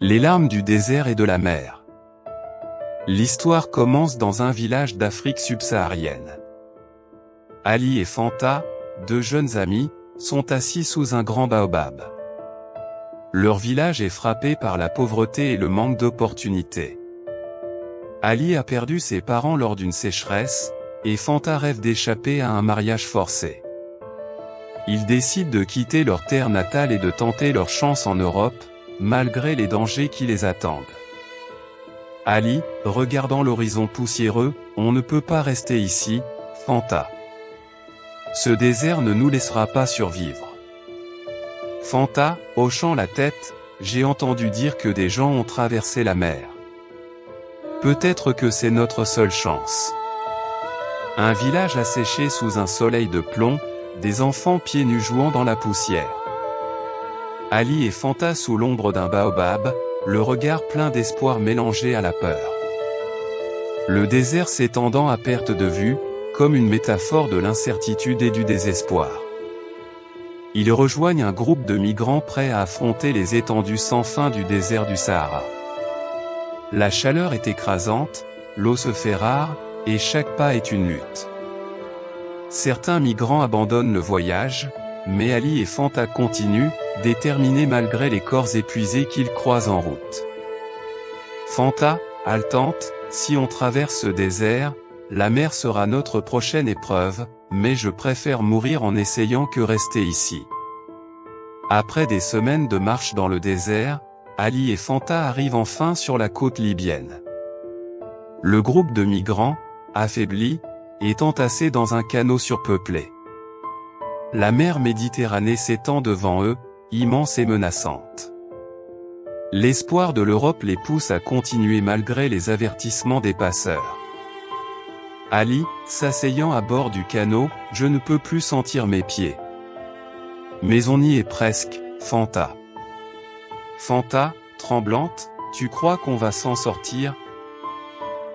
Les larmes du désert et de la mer. L'histoire commence dans un village d'Afrique subsaharienne. Ali et Fanta, deux jeunes amis, sont assis sous un grand baobab. Leur village est frappé par la pauvreté et le manque d'opportunités. Ali a perdu ses parents lors d'une sécheresse, et Fanta rêve d'échapper à un mariage forcé. Ils décident de quitter leur terre natale et de tenter leur chance en Europe, malgré les dangers qui les attendent. Ali, regardant l'horizon poussiéreux, « On ne peut pas rester ici, Fanta. Ce désert ne nous laissera pas survivre. » Fanta, hochant la tête, « J'ai entendu dire que des gens ont traversé la mer. Peut-être que c'est notre seule chance. » Un village asséché sous un soleil de plomb, des enfants pieds nus jouant dans la poussière. Ali et Fanta sous l'ombre d'un baobab, le regard plein d'espoir mélangé à la peur. Le désert s'étendant à perte de vue, comme une métaphore de l'incertitude et du désespoir. Ils rejoignent un groupe de migrants prêts à affronter les étendues sans fin du désert du Sahara. La chaleur est écrasante, l'eau se fait rare, et chaque pas est une lutte. Certains migrants abandonnent le voyage, mais Ali et Fanta continuent, déterminés malgré les corps épuisés qu'ils croisent en route. Fanta, haletante, « Si on traverse ce désert, la mer sera notre prochaine épreuve, mais je préfère mourir en essayant que rester ici. » Après des semaines de marche dans le désert, Ali et Fanta arrivent enfin sur la côte libyenne. Le groupe de migrants, affaibli, est entassé dans un canot surpeuplé. La mer Méditerranée s'étend devant eux, immense et menaçante. L'espoir de l'Europe les pousse à continuer malgré les avertissements des passeurs. Ali, s'asseyant à bord du canot, « Je ne peux plus sentir mes pieds. » « Mais on y est presque, Fanta. » Fanta, tremblante, « Tu crois qu'on va s'en sortir ? »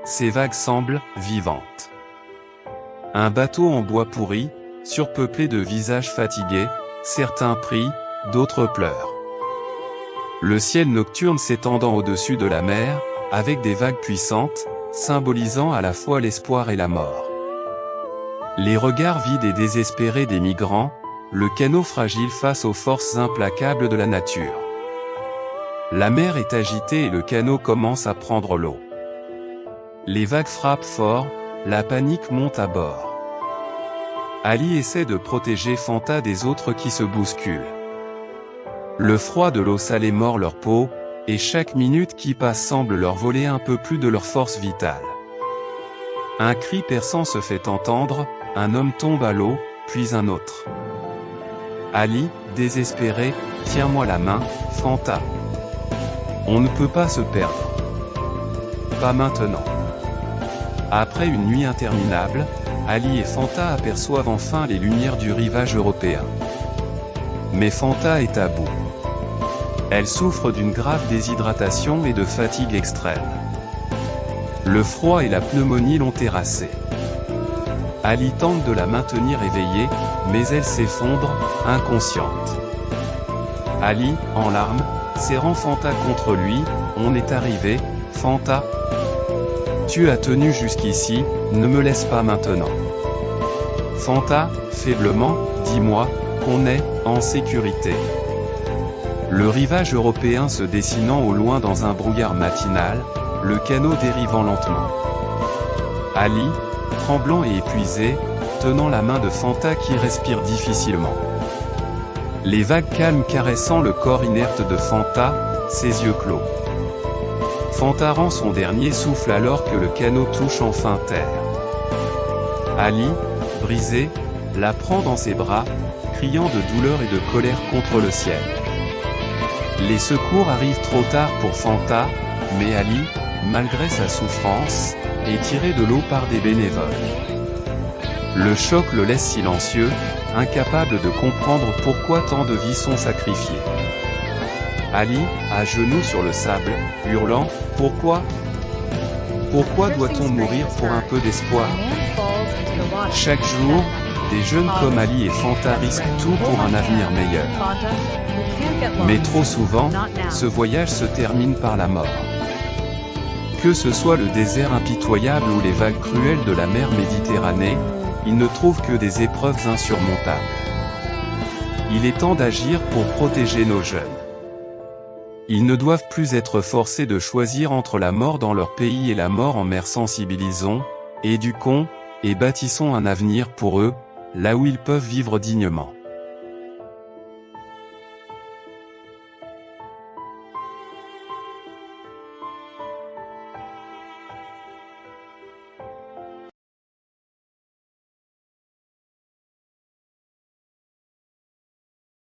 Ces vagues semblent vivantes. Un bateau en bois pourri, surpeuplé de visages fatigués, certains prient, d'autres pleurent. Le ciel nocturne s'étendant au-dessus de la mer, avec des vagues puissantes, symbolisant à la fois l'espoir et la mort. Les regards vides et désespérés des migrants, le canot fragile face aux forces implacables de la nature. La mer est agitée et le canot commence à prendre l'eau. Les vagues frappent fort, la panique monte à bord. Ali essaie de protéger Fanta des autres qui se bousculent. Le froid de l'eau salée mord leur peau, et chaque minute qui passe semble leur voler un peu plus de leur force vitale. Un cri perçant se fait entendre, un homme tombe à l'eau, puis un autre. Ali, désespéré, « Tiens-moi la main, Fanta. On ne peut pas se perdre. Pas maintenant. » Après une nuit interminable, Ali et Fanta aperçoivent enfin les lumières du rivage européen. Mais Fanta est à bout. Elle souffre d'une grave déshydratation et de fatigue extrême. Le froid et la pneumonie l'ont terrassée. Ali tente de la maintenir éveillée, mais elle s'effondre, inconsciente. Ali, en larmes, serrant Fanta contre lui, « On est arrivé, Fanta. Tu as tenu jusqu'ici, ne me laisse pas maintenant. » Fanta, faiblement, « Dis-moi, qu'on est en sécurité. » Le rivage européen se dessinant au loin dans un brouillard matinal, le canot dérivant lentement. Ali, tremblant et épuisé, tenant la main de Fanta qui respire difficilement. Les vagues calmes caressant le corps inerte de Fanta, ses yeux clos. Fanta rend son dernier souffle alors que le canot touche enfin terre. Ali, brisé, la prend dans ses bras, criant de douleur et de colère contre le ciel. Les secours arrivent trop tard pour Fanta, mais Ali, malgré sa souffrance, est tiré de l'eau par des bénévoles. Le choc le laisse silencieux, incapable de comprendre pourquoi tant de vies sont sacrifiées. Ali, à genoux sur le sable, hurlant, « Pourquoi ? Pourquoi doit-on mourir pour un peu d'espoir ?» Chaque jour, Des jeunes comme Ali et Fanta risquent tout pour un avenir meilleur. Mais trop souvent, ce voyage se termine par la mort. Que ce soit le désert impitoyable ou les vagues cruelles de la mer Méditerranée, ils ne trouvent que des épreuves insurmontables. Il est temps d'agir pour protéger nos jeunes. Ils ne doivent plus être forcés de choisir entre la mort dans leur pays et la mort en mer. Sensibilisons, éduquons, et bâtissons un avenir pour eux, là où ils peuvent vivre dignement.